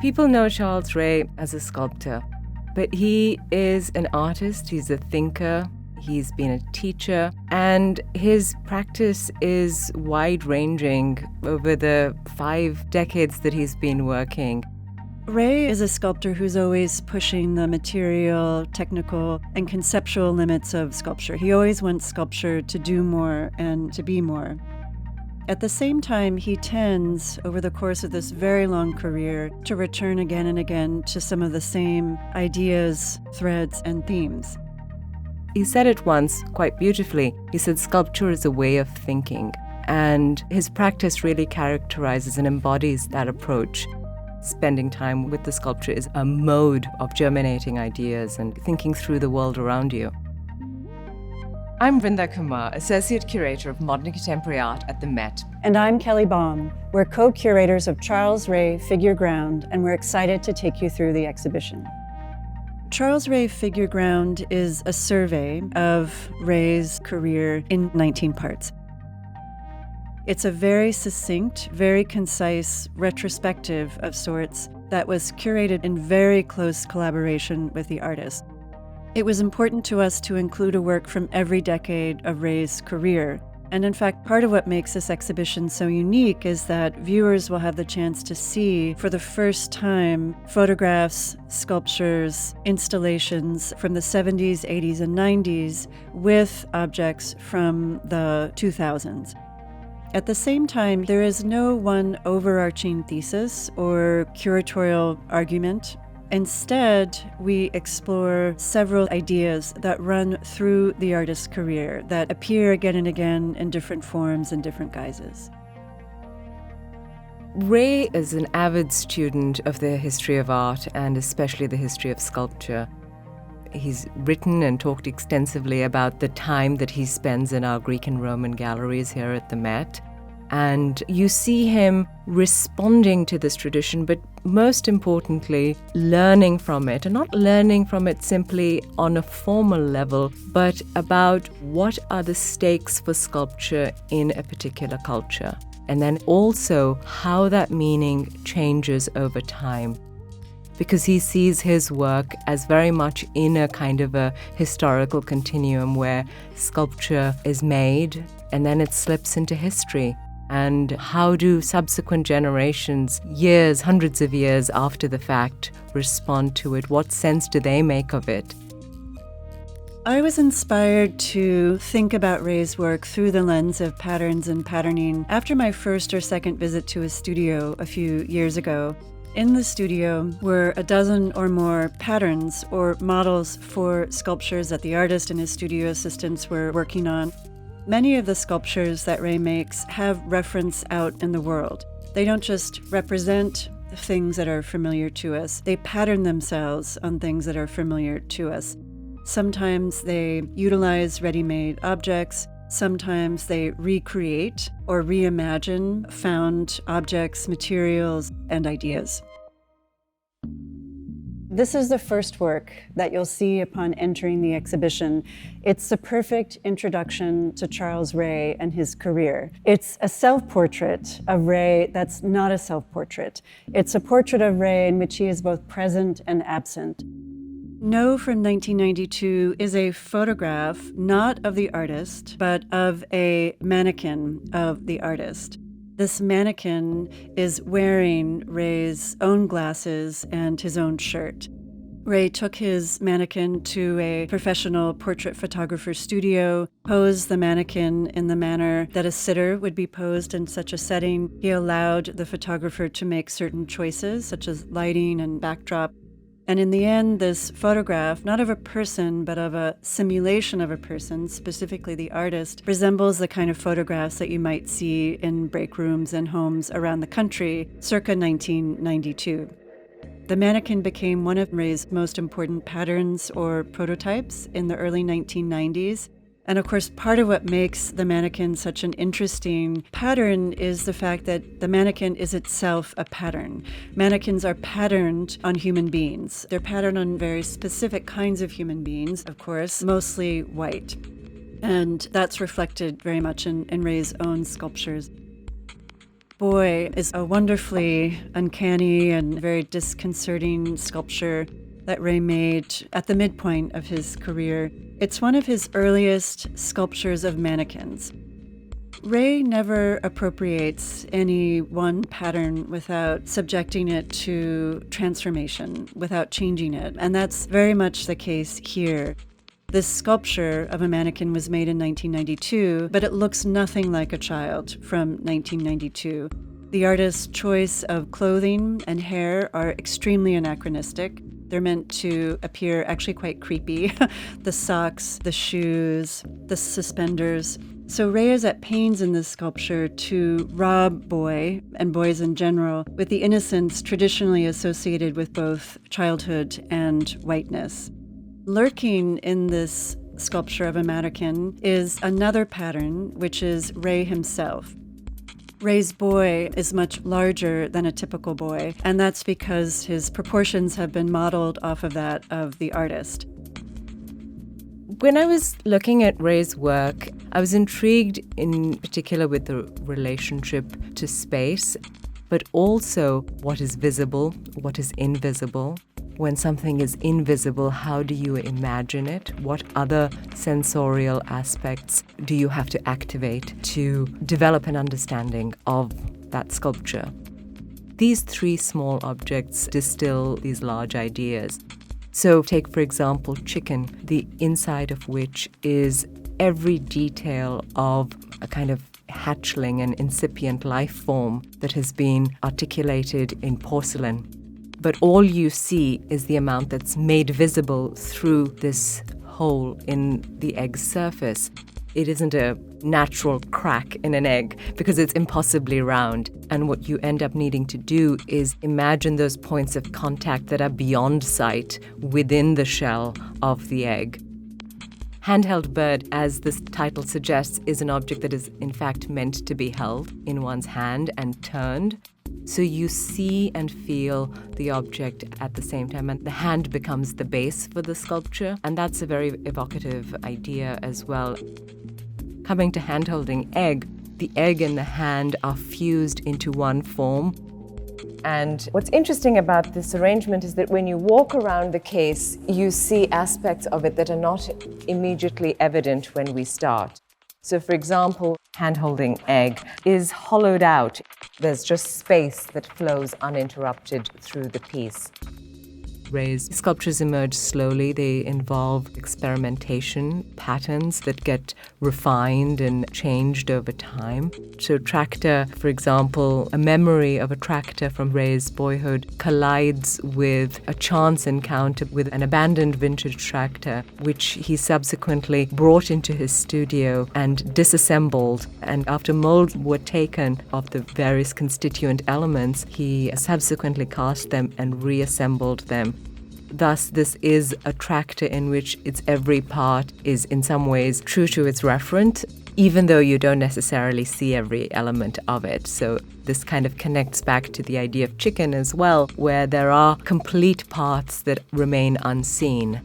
People know Charles Ray as a sculptor, but he is an artist, he's a thinker, he's been a teacher, and his practice is wide-ranging over the 5 decades that he's been working. Ray is a sculptor who's always pushing the material, technical, and conceptual limits of sculpture. He always wants sculpture to do more and to be more. At the same time, he tends, over the course of this very long career, to return again and again to some of the same ideas, threads, and themes. He said it once quite beautifully. He said sculpture is a way of thinking, and his practice really characterizes and embodies that approach. Spending time with the sculpture is a mode of germinating ideas and thinking through the world around you. I'm Brinda Kumar, Associate Curator of Modern and Contemporary Art at the Met. And I'm Kelly Baum. We're co-curators of Charles Ray Figure Ground, and we're excited to take you through the exhibition. Charles Ray Figure Ground is a survey of Ray's career in 19 parts. It's a very succinct, very concise retrospective of sorts that was curated in very close collaboration with the artist. It was important to us to include a work from every decade of Ray's career. And in fact, part of what makes this exhibition so unique is that viewers will have the chance to see, for the first time, photographs, sculptures, installations from the 70s, 80s, and 90s with objects from the 2000s. At the same time, there is no one overarching thesis or curatorial argument. Instead, we explore several ideas that run through the artist's career that appear again and again in different forms and different guises. Ray is an avid student of the history of art and especially the history of sculpture. He's written and talked extensively about the time that he spends in our Greek and Roman galleries here at the Met. And you see him responding to this tradition, but most importantly, learning from it. And not learning from it simply on a formal level, but about what are the stakes for sculpture in a particular culture. And then also how that meaning changes over time. Because he sees his work as very much in a kind of a historical continuum where sculpture is made and then it slips into history. And how do subsequent generations, years, hundreds of years after the fact, respond to it? What sense do they make of it? I was inspired to think about Ray's work through the lens of patterns and patterning after my first or second visit to his studio a few years ago. In the studio were a dozen or more patterns or models for sculptures that the artist and his studio assistants were working on. Many of the sculptures that Ray makes have reference out in the world. They don't just represent things that are familiar to us, they pattern themselves on things that are familiar to us. Sometimes they utilize ready-made objects, sometimes they recreate or reimagine found objects, materials, and ideas. This is the first work that you'll see upon entering the exhibition. It's the perfect introduction to Charles Ray and his career. It's a self-portrait of Ray that's not a self-portrait. It's a portrait of Ray in which he is both present and absent. No from 1992 is a photograph not of the artist, but of a mannequin of the artist. This mannequin is wearing Ray's own glasses and his own shirt. Ray took his mannequin to a professional portrait photographer studio, posed the mannequin in the manner that a sitter would be posed in such a setting. He allowed the photographer to make certain choices, such as lighting and backdrop. And in the end, this photograph, not of a person, but of a simulation of a person, specifically the artist, resembles the kind of photographs that you might see in break rooms and homes around the country, circa 1992. The mannequin became one of Ray's most important patterns or prototypes in the early 1990s. And of course, part of what makes the mannequin such an interesting pattern is the fact that the mannequin is itself a pattern. Mannequins are patterned on human beings. They're patterned on very specific kinds of human beings, of course, mostly white. And that's reflected very much in Ray's own sculptures. Boy is a wonderfully uncanny and very disconcerting sculpture that Ray made at the midpoint of his career. It's one of his earliest sculptures of mannequins. Ray never appropriates any one pattern without subjecting it to transformation, without changing it, and that's very much the case here. This sculpture of a mannequin was made in 1992, but it looks nothing like a child from 1992. The artist's choice of clothing and hair are extremely anachronistic. They're meant to appear actually quite creepy. The socks, the shoes, the suspenders. So Ray is at pains in this sculpture to rob Boy, and boys in general, with the innocence traditionally associated with both childhood and whiteness. Lurking in this sculpture of a mannequin is another pattern, which is Ray himself. Ray's boy is much larger than a typical boy, and that's because his proportions have been modeled off of that of the artist. When I was looking at Ray's work, I was intrigued in particular with the relationship to space, but also what is visible, what is invisible. When something is invisible, how do you imagine it? What other sensorial aspects do you have to activate to develop an understanding of that sculpture? These three small objects distill these large ideas. So take, for example, chicken, the inside of which is every detail of a kind of hatchling, an incipient life form that has been articulated in porcelain. But all you see is the amount that's made visible through this hole in the egg's surface. It isn't a natural crack in an egg because it's impossibly round. And what you end up needing to do is imagine those points of contact that are beyond sight within the shell of the egg. Handheld bird, as this title suggests, is an object that is in fact meant to be held in one's hand and turned. So you see and feel the object at the same time, and the hand becomes the base for the sculpture, and that's a very evocative idea as well. Coming to hand-holding egg, the egg and the hand are fused into one form. And what's interesting about this arrangement is that when you walk around the case, you see aspects of it that are not immediately evident when we start. So, for example, hand-holding egg is hollowed out. There's just space that flows uninterrupted through the piece. Ray's sculptures emerge slowly. They involve experimentation, patterns that get refined and changed over time. So tractor, for example, a memory of a tractor from Ray's boyhood collides with a chance encounter with an abandoned vintage tractor, which he subsequently brought into his studio and disassembled. And after molds were taken of the various constituent elements, he subsequently cast them and reassembled them. Thus, this is a tractor in which its every part is in some ways true to its referent, even though you don't necessarily see every element of it. So this kind of connects back to the idea of chicken as well, where there are complete parts that remain unseen.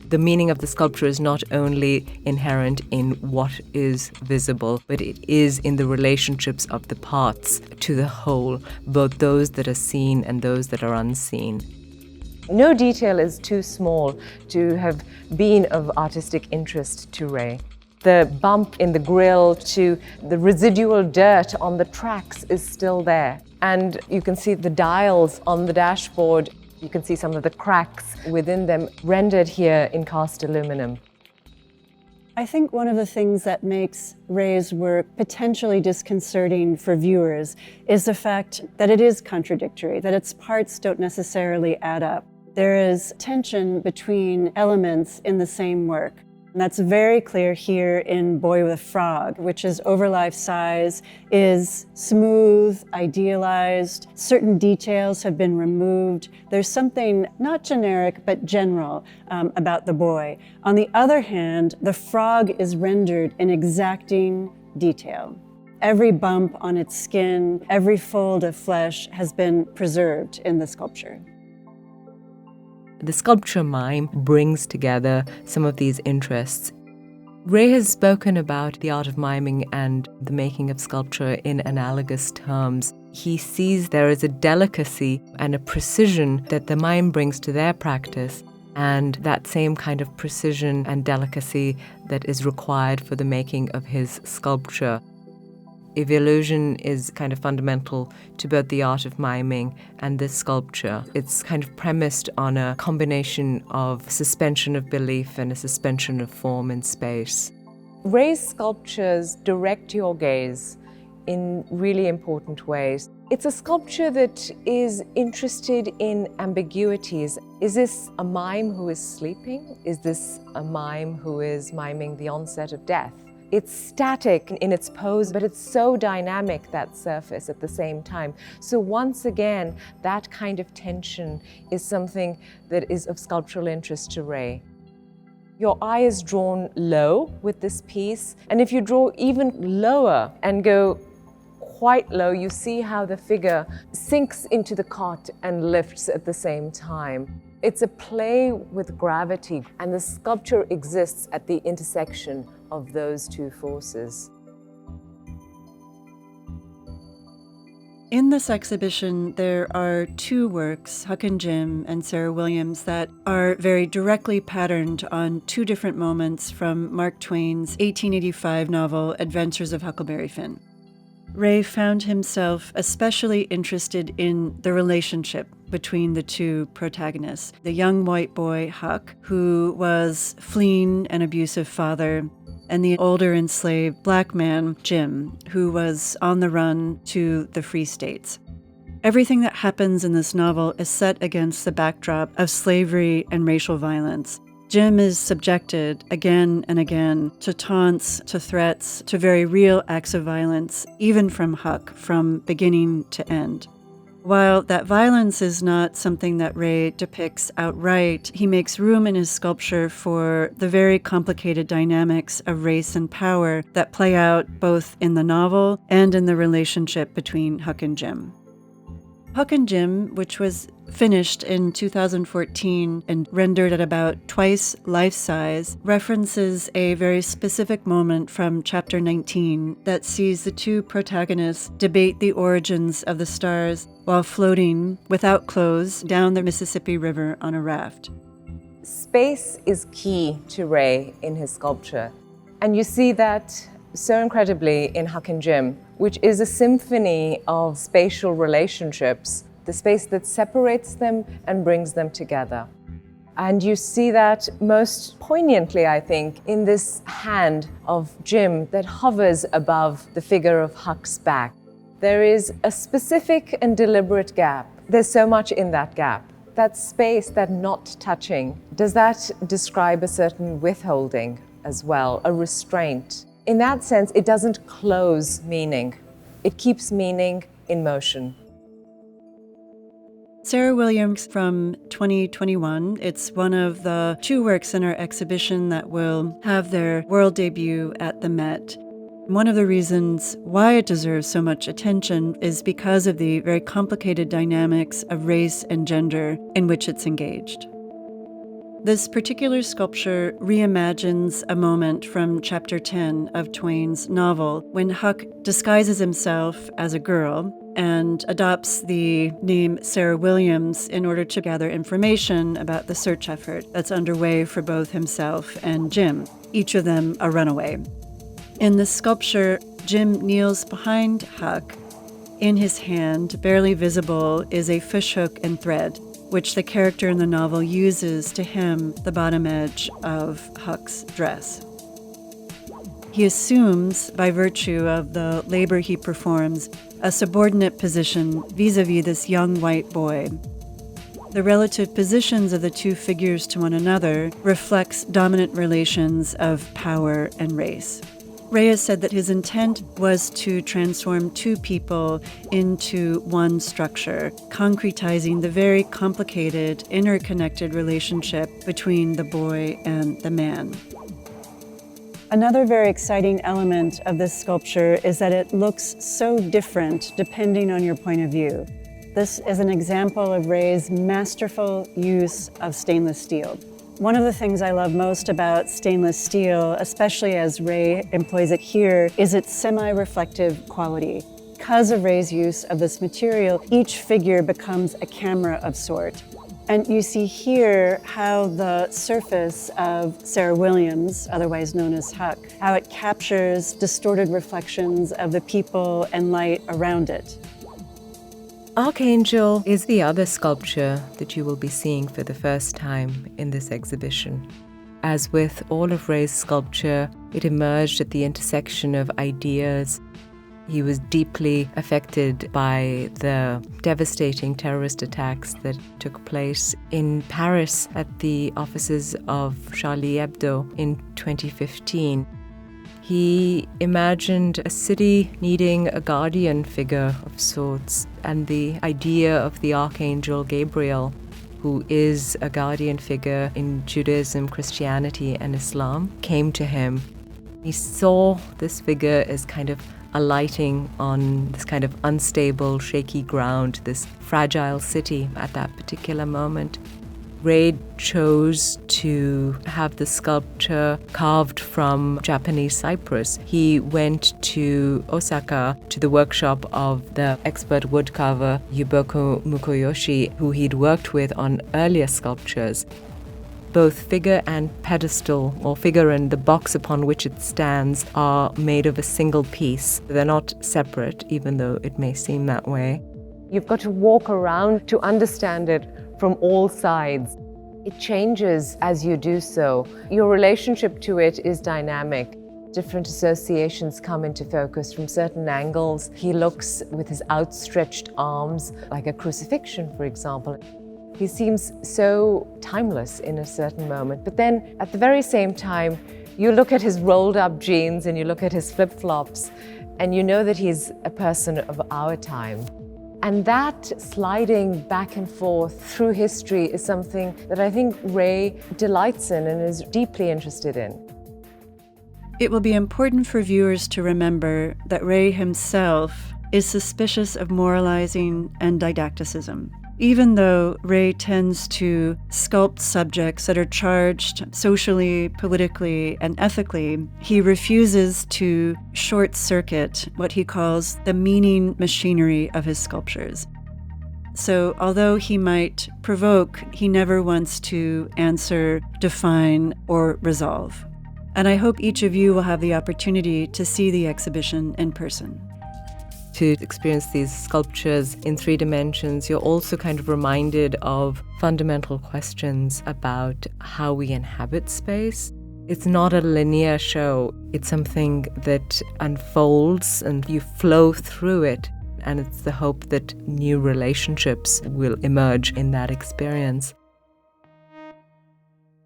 The meaning of the sculpture is not only inherent in what is visible, but it is in the relationships of the parts to the whole, both those that are seen and those that are unseen. No detail is too small to have been of artistic interest to Ray. The bump in the grill to the residual dirt on the tracks is still there. And you can see the dials on the dashboard. You can see some of the cracks within them rendered here in cast aluminum. I think one of the things that makes Ray's work potentially disconcerting for viewers is the fact that it is contradictory, that its parts don't necessarily add up. There is tension between elements in the same work. And that's very clear here in Boy with a Frog, which is over life size, is smooth, idealized. Certain details have been removed. There's something not generic, but general about the boy. On the other hand, the frog is rendered in exacting detail. Every bump on its skin, every fold of flesh has been preserved in the sculpture. The sculpture mime brings together some of these interests. Ray has spoken about the art of miming and the making of sculpture in analogous terms. He sees there is a delicacy and a precision that the mime brings to their practice, and that same kind of precision and delicacy that is required for the making of his sculpture. Evolution is kind of fundamental to both the art of miming and this sculpture. It's kind of premised on a combination of suspension of belief and a suspension of form and space. Ray's sculptures direct your gaze in really important ways. It's a sculpture that is interested in ambiguities. Is this a mime who is sleeping? Is this a mime who is miming the onset of death? It's static in its pose, but it's so dynamic, that surface, at the same time. So once again, that kind of tension is something that is of sculptural interest to Ray. Your eye is drawn low with this piece, and if you draw even lower and go quite low, you see how the figure sinks into the cot and lifts at the same time. It's a play with gravity, and the sculpture exists at the intersection of those two forces. In this exhibition, there are two works, Huck and Jim and Sarah Williams, that are very directly patterned on two different moments from Mark Twain's 1885 novel, Adventures of Huckleberry Finn. Ray found himself especially interested in the relationship between the two protagonists, the young white boy, Huck, who was fleeing an abusive father, and the older enslaved black man, Jim, who was on the run to the Free States. Everything that happens in this novel is set against the backdrop of slavery and racial violence. Jim is subjected again and again to taunts, to threats, to very real acts of violence, even from Huck, from beginning to end. While that violence is not something that Ray depicts outright, he makes room in his sculpture for the very complicated dynamics of race and power that play out both in the novel and in the relationship between Huck and Jim. Huck and Jim, which was finished in 2014 and rendered at about twice life size, references a very specific moment from chapter 19 that sees the two protagonists debate the origins of the stars while floating without clothes down the Mississippi River on a raft. Space is key to Ray in his sculpture, and you see that so incredibly in Huck and Jim, which is a symphony of spatial relationships, the space that separates them and brings them together. And you see that most poignantly, I think, in this hand of Jim that hovers above the figure of Huck's back. There is a specific and deliberate gap. There's so much in that gap. That space, that not touching, does that describe a certain withholding as well, a restraint? In that sense, it doesn't close meaning. It keeps meaning in motion. Sarah Williams from 2021. It's one of the two works in our exhibition that will have their world debut at the Met. One of the reasons why it deserves so much attention is because of the very complicated dynamics of race and gender in which it's engaged. This particular sculpture reimagines a moment from chapter 10 of Twain's novel when Huck disguises himself as a girl and adopts the name Sarah Williams in order to gather information about the search effort that's underway for both himself and Jim, each of them a runaway. In this sculpture, Jim kneels behind Huck. In his hand, barely visible, is a fishhook and thread, which the character in the novel uses to hem the bottom edge of Huck's dress. He assumes, by virtue of the labor he performs, a subordinate position vis-a-vis this young white boy. The relative positions of the two figures to one another reflects dominant relations of power and race. Ray has said that his intent was to transform two people into one structure, concretizing the very complicated, interconnected relationship between the boy and the man. Another very exciting element of this sculpture is that it looks so different depending on your point of view. This is an example of Ray's masterful use of stainless steel. One of the things I love most about stainless steel, especially as Ray employs it here, is its semi-reflective quality. because of Ray's use of this material, each figure becomes a camera of sort. And you see here how the surface of Sarah Williams, otherwise known as Huck, how it captures distorted reflections of the people and light around it. Archangel is the other sculpture that you will be seeing for the first time in this exhibition. As with all of Ray's sculpture, it emerged at the intersection of ideas. He was deeply affected by the devastating terrorist attacks that took place in Paris at the offices of Charlie Hebdo in 2015. He imagined a city needing a guardian figure of sorts, and the idea of the Archangel Gabriel, who is a guardian figure in Judaism, Christianity, and Islam, came to him. He saw this figure as kind of alighting on this kind of unstable, shaky ground, this fragile city at that particular moment. Ray chose to have the sculpture carved from Japanese cypress. He went to Osaka to the workshop of the expert woodcarver Yuboko Mukoyoshi, who he'd worked with on earlier sculptures. Both figure and pedestal, or figure and the box upon which it stands, are made of a single piece. They're not separate, even though it may seem that way. You've got to walk around to understand it from all sides. It changes as you do so. Your relationship to it is dynamic. Different associations come into focus from certain angles. He looks with his outstretched arms, like a crucifixion, for example. He seems so timeless in a certain moment. But then, at the very same time, you look at his rolled up jeans and you look at his flip-flops, and you know that he's a person of our time. And that sliding back and forth through history is something that I think Ray delights in and is deeply interested in. It will be important for viewers to remember that Ray himself is suspicious of moralizing and didacticism. Even though Ray tends to sculpt subjects that are charged socially, politically, and ethically, he refuses to short-circuit what he calls the meaning machinery of his sculptures. So although he might provoke, he never wants to answer, define, or resolve. And I hope each of you will have the opportunity to see the exhibition in person. To experience these sculptures in 3 dimensions, you're also kind of reminded of fundamental questions about how we inhabit space. It's not a linear show. It's something that unfolds and you flow through it. And it's the hope that new relationships will emerge in that experience.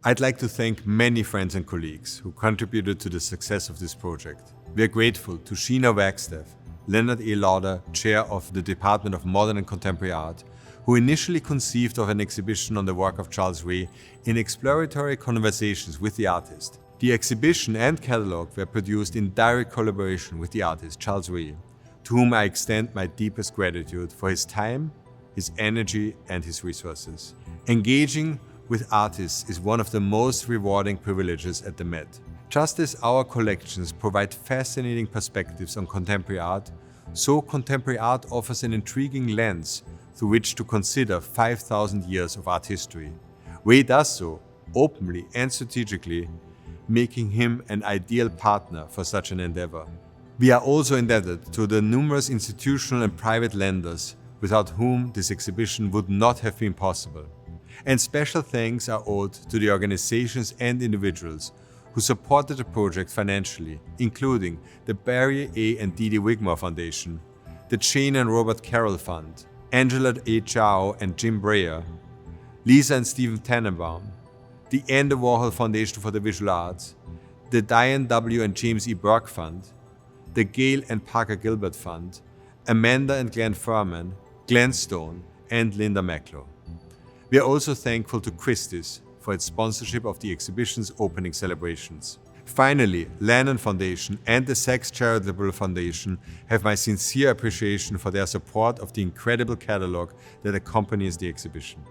I'd like to thank many friends and colleagues who contributed to the success of this project. We are grateful to Sheena Wagstaff, Leonard A. Lauder, Chair of the Department of Modern and Contemporary Art, who initially conceived of an exhibition on the work of Charles Ray in exploratory conversations with the artist. The exhibition and catalogue were produced in direct collaboration with the artist Charles Ray, to whom I extend my deepest gratitude for his time, his energy, and his resources. Engaging with artists is one of the most rewarding privileges at the Met. Just as our collections provide fascinating perspectives on contemporary art, so contemporary art offers an intriguing lens through which to consider 5,000 years of art history. Ray does so openly and strategically, making him an ideal partner for such an endeavor. We are also indebted to the numerous institutional and private lenders without whom this exhibition would not have been possible. And special thanks are owed to the organizations and individuals who supported the project financially, including the Barry A. and Dee Dee Wigmore Foundation, the Jane and Robert Carroll Fund, Angela A. Chow and Jim Breyer, Lisa and Stephen Tannenbaum, the Andy Warhol Foundation for the Visual Arts, the Diane W. and James E. Burke Fund, the Gail and Parker Gilbert Fund, Amanda and Glenn Furman, Glenn Stone, and Linda Macklow. We are also thankful to Christie's for its sponsorship of the exhibition's opening celebrations. Finally, Lannan Foundation and the Sachs Charitable Foundation have my sincere appreciation for their support of the incredible catalogue that accompanies the exhibition.